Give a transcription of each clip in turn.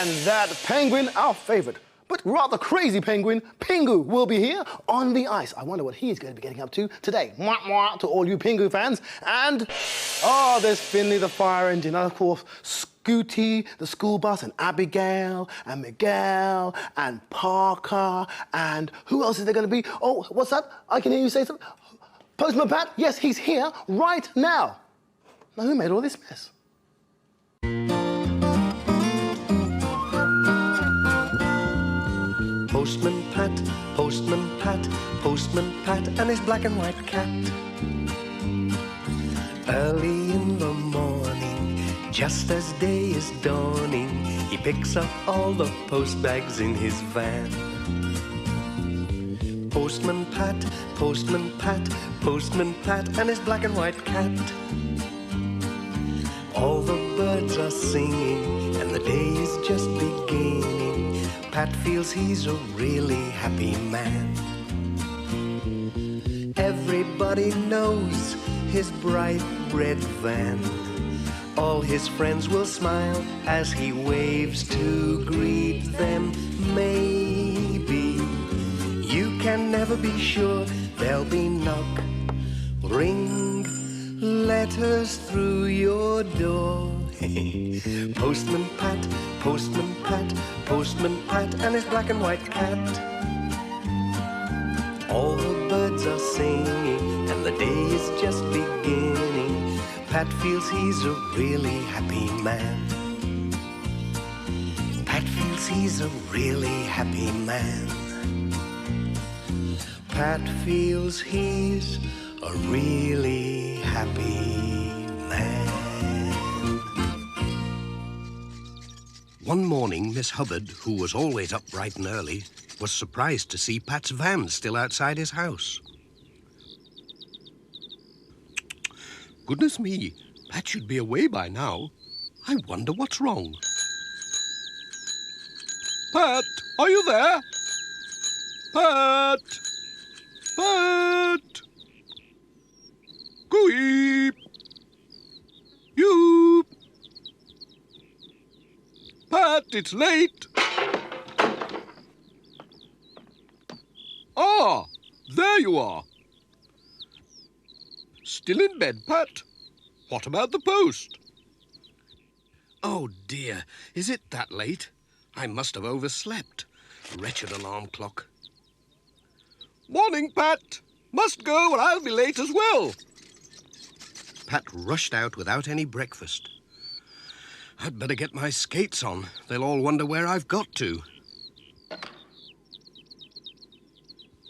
And that penguin, our favourite, but rather crazy penguin, Pingu, will be here on the ice. I wonder what he's going to be getting up to today. Mwah, mwah, to all you Pingu fans. And, there's Finley the fire engine. And of course, Scooty, the school bus, and Abigail, and Miguel, and Parker, and who else is there going to be? Oh, what's that? I can hear you say something. Postman Pat? Yes, he's here right now. Now, who made all this mess? Postman Pat, Postman Pat, Postman Pat, and his black and white cat. Early in the morning, just as day is dawning, he picks up all the post bags in his van. Postman Pat, Postman Pat, Postman Pat, and his black and white cat. All the birds are singing, and the day is just beginning. Pat feels he's a really happy man. Everybody knows his bright red van. All his friends will smile as he waves to greet them. Maybe you can never be sure there'll be knock, ring, letters through your door. Postman Pat, Postman Pat, Postman Pat, and his black and white cat. All the birds are singing, and the day is just beginning. Pat feels he's a really happy man. Pat feels he's a really happy man. Pat feels he's a really happy man. One morning, Miss Hubbard, who was always up bright and early, was surprised to see Pat's van still outside his house. Goodness me, Pat should be away by now. I wonder what's wrong. Pat, are you there? Pat! Pat! Gooey! You! Pat, it's late! Ah, there you are. Still in bed, Pat? What about the post? Oh, dear. Is it that late? I must have overslept. Wretched alarm clock. Morning, Pat. Must go or I'll be late as well. Pat rushed out without any breakfast. I'd better get my skates on. They'll all wonder where I've got to.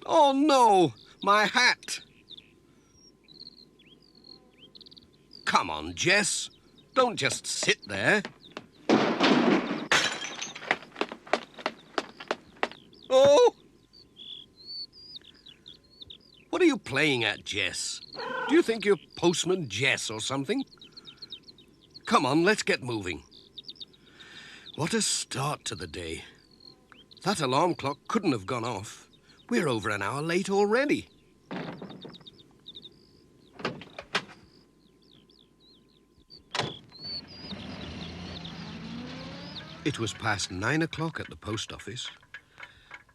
Oh, no! My hat! Come on, Jess. Don't just sit there. Oh! What are you playing at, Jess? Do you think you're Postman Jess or something? Come on, let's get moving. What a start to the day. That alarm clock couldn't have gone off. We're over an hour late already. It was past 9 o'clock at the post office.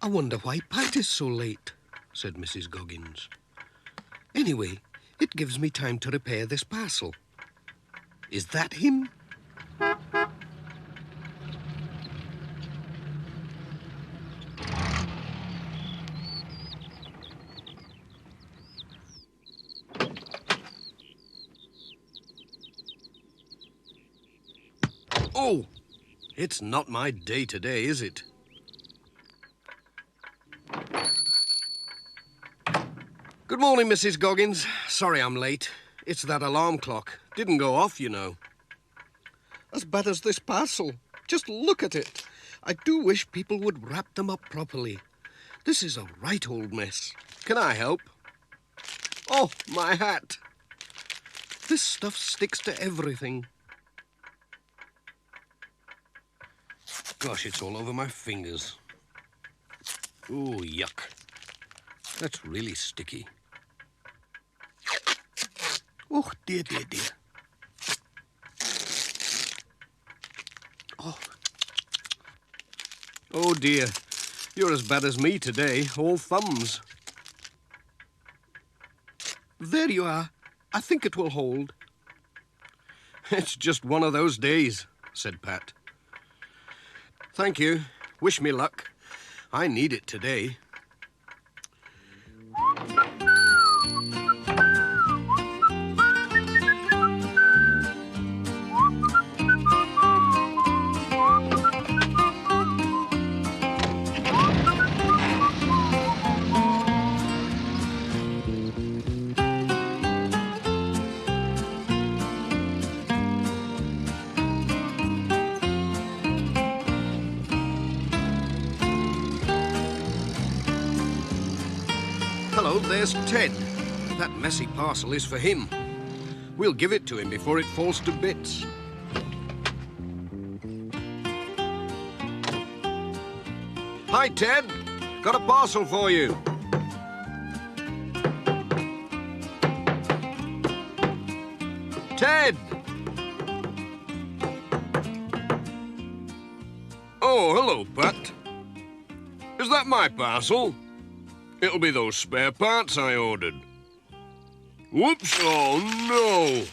I wonder why Pat is so late, said Mrs. Goggins. Anyway, it gives me time to repair this parcel. Is that him? Oh, it's not my day today, is it? Good morning, Mrs. Goggins. Sorry I'm late. It's that alarm clock. Didn't go off, you know. As bad as this parcel. Just look at it. I do wish people would wrap them up properly. This is a right old mess. Can I help? Oh, my hat. This stuff sticks to everything. Gosh, it's all over my fingers. Ooh, yuck. That's really sticky. Oh, dear, dear, dear. Oh, Oh, dear. You're as bad as me today, all thumbs. There you are. I think it will hold. It's just one of those days, said Pat. Thank you. Wish me luck. I need it today. Hello, there's Ted. That messy parcel is for him. We'll give it to him before it falls to bits. Hi, Ted. Got a parcel for you. Ted! Oh, hello, Pat. Is that my parcel? It'll be those spare parts I ordered. Whoops! Oh, no!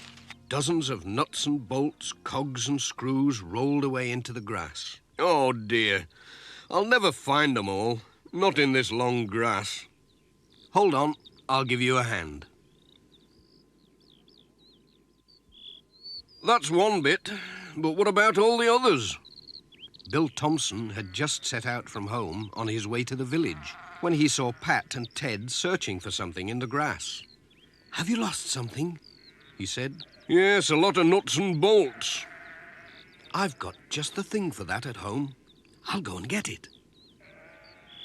Dozens of nuts and bolts, cogs and screws rolled away into the grass. Oh, dear. I'll never find them all. Not in this long grass. Hold on. I'll give you a hand. That's one bit. But what about all the others? Bill Thompson had just set out from home on his way to the village when he saw Pat and Ted searching for something in the grass. Have you lost something? He said. Yes, a lot of nuts and bolts. I've got just the thing for that at home. I'll go and get it.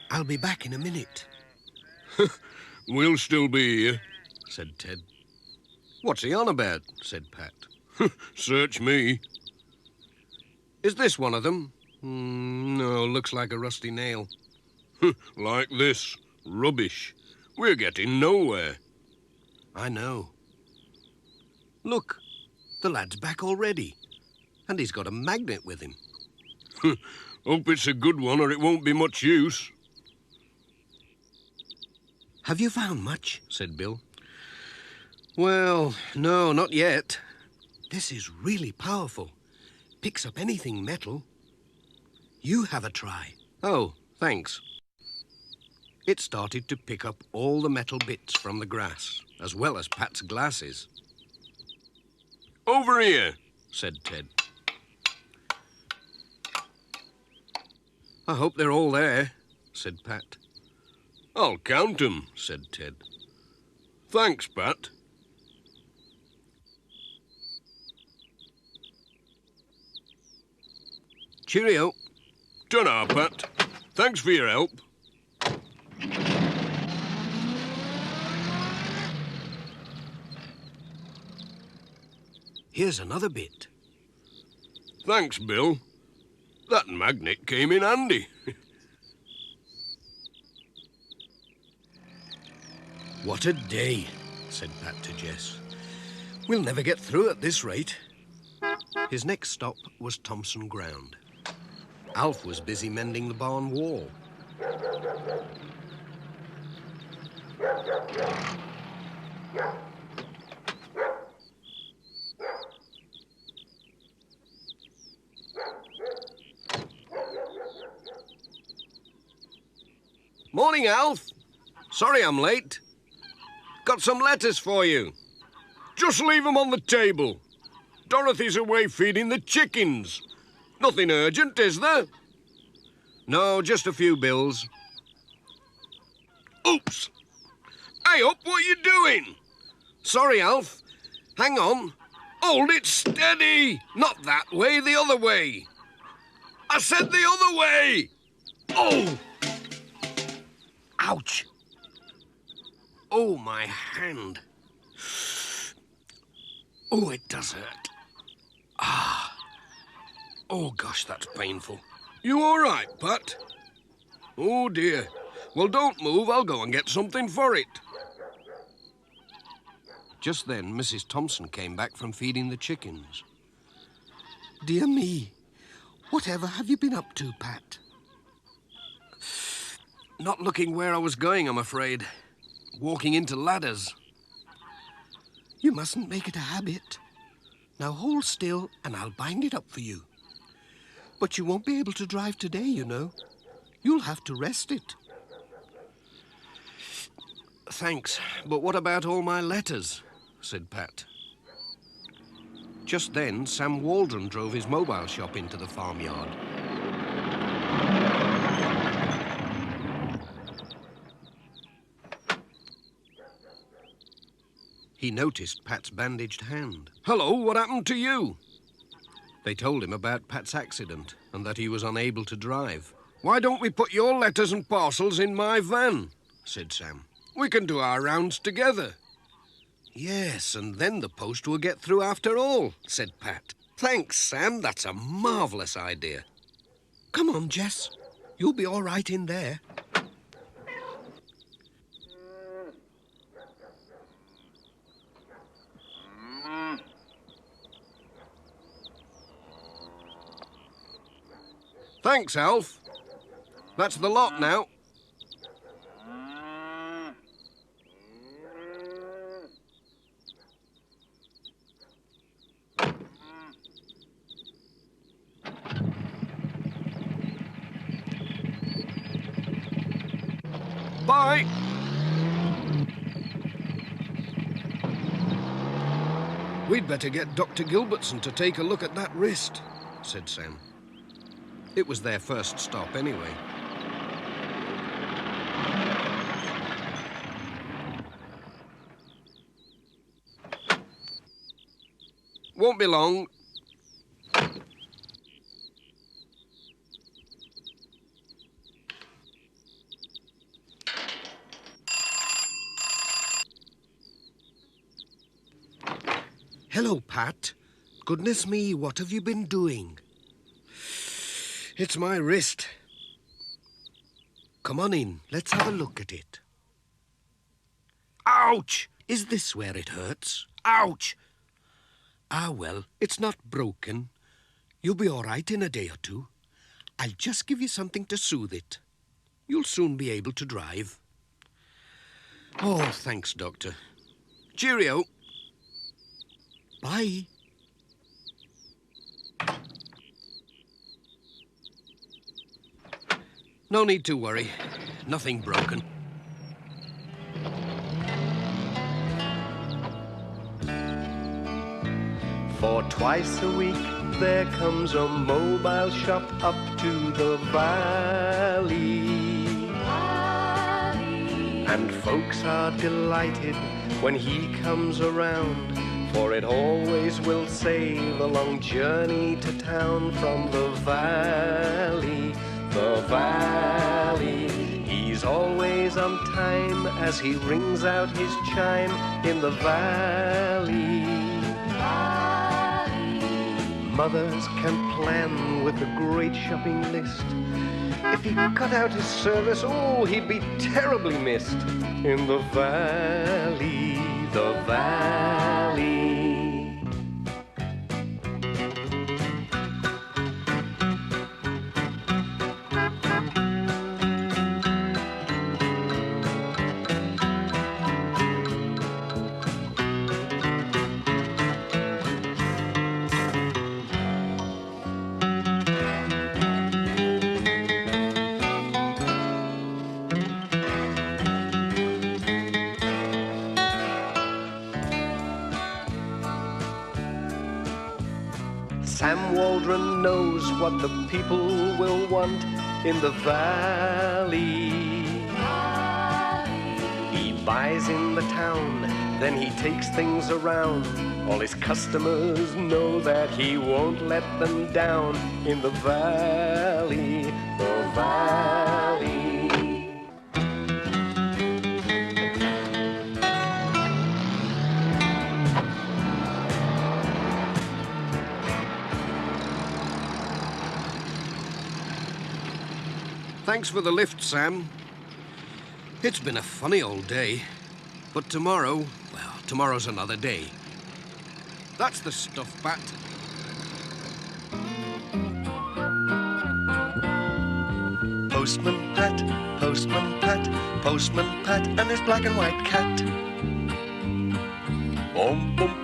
I'll be back in a minute. We'll still be here, said Ted. What's he on about? Said Pat. Search me. Is this one of them? No, looks like a rusty nail. Like this. Rubbish. We're getting nowhere. I know. Look, the lad's back already. And he's got a magnet with him. Hope it's a good one or it won't be much use. Have you found much? Said Bill. Well, no, not yet. This is really powerful. Picks up anything metal. You have a try. Oh, thanks. It started to pick up all the metal bits from the grass, as well as Pat's glasses. Over here, said Ted. I hope they're all there, said Pat. I'll count 'em, said Ted. Thanks, Pat. Cheerio. Ta-ra, Pat. Thanks for your help. Here's another bit. Thanks, Bill. That magnet came in handy. What a day, said Pat to Jess. We'll never get through at this rate. His next stop was Thompson Ground. Alf was busy mending the barn wall. Morning, Alf. Sorry I'm late. Got some letters for you. Just leave them on the table. Dorothy's away feeding the chickens. Nothing urgent, is there? No, just a few bills. Oops! Hey up, what are you doing? Sorry, Alf. Hang on. Hold it steady. Not that way, the other way. I said the other way. Oh! Ouch! Oh, my hand. Oh, it does hurt. Ah. Oh, gosh, that's painful. You all right, Pat? Oh, dear. Well, don't move. I'll go and get something for it. Just then, Mrs. Thompson came back from feeding the chickens. Dear me. Whatever have you been up to, Pat? Not looking where I was going, I'm afraid. Walking into ladders. You mustn't make it a habit. Now hold still and I'll bind it up for you. But you won't be able to drive today, you know. You'll have to rest it. Thanks, but what about all my letters? Said Pat. Just then, Sam Waldron drove his mobile shop into the farmyard. He noticed Pat's bandaged hand. Hello, what happened to you? They told him about Pat's accident and that he was unable to drive. Why don't we put your letters and parcels in my van? Said Sam. We can do our rounds together. Yes, and then the post will get through after all, said Pat. Thanks, Sam. That's a marvellous idea. Come on, Jess. You'll be all right in there. Thanks, Alf. That's the lot now. Bye. We'd better get Dr. Gilbertson to take a look at that wrist, said Sam. It was their first stop anyway. Won't be long. Hello, Pat. Goodness me, what have you been doing? It's my wrist. Come on in, let's have a look at it. Ouch! Is this where it hurts? Ouch! Ah, well, it's not broken. You'll be all right in a day or two. I'll just give you something to soothe it. You'll soon be able to drive. Oh, thanks, Doctor. Cheerio. Bye. No need to worry. Nothing broken. For twice a week there comes a mobile shop up to the valley. And folks are delighted when he comes around, for it always will save a long journey to town from the valley. The valley. He's always on time as he rings out his chime in the valley. Mothers can plan with a great shopping list. If he cut out his service, oh, he'd be terribly missed in the valley. The valley. Sam Waldron knows what the people will want in the valley. He buys in the town, then he takes things around. All his customers know that he won't let them down in the valley. The valley. Thanks for the lift, Sam. It's been a funny old day. But tomorrow, well, tomorrow's another day. That's the stuff, Pat. Postman Pat, Postman Pat, Postman Pat, and his black and white cat. Bum, bum,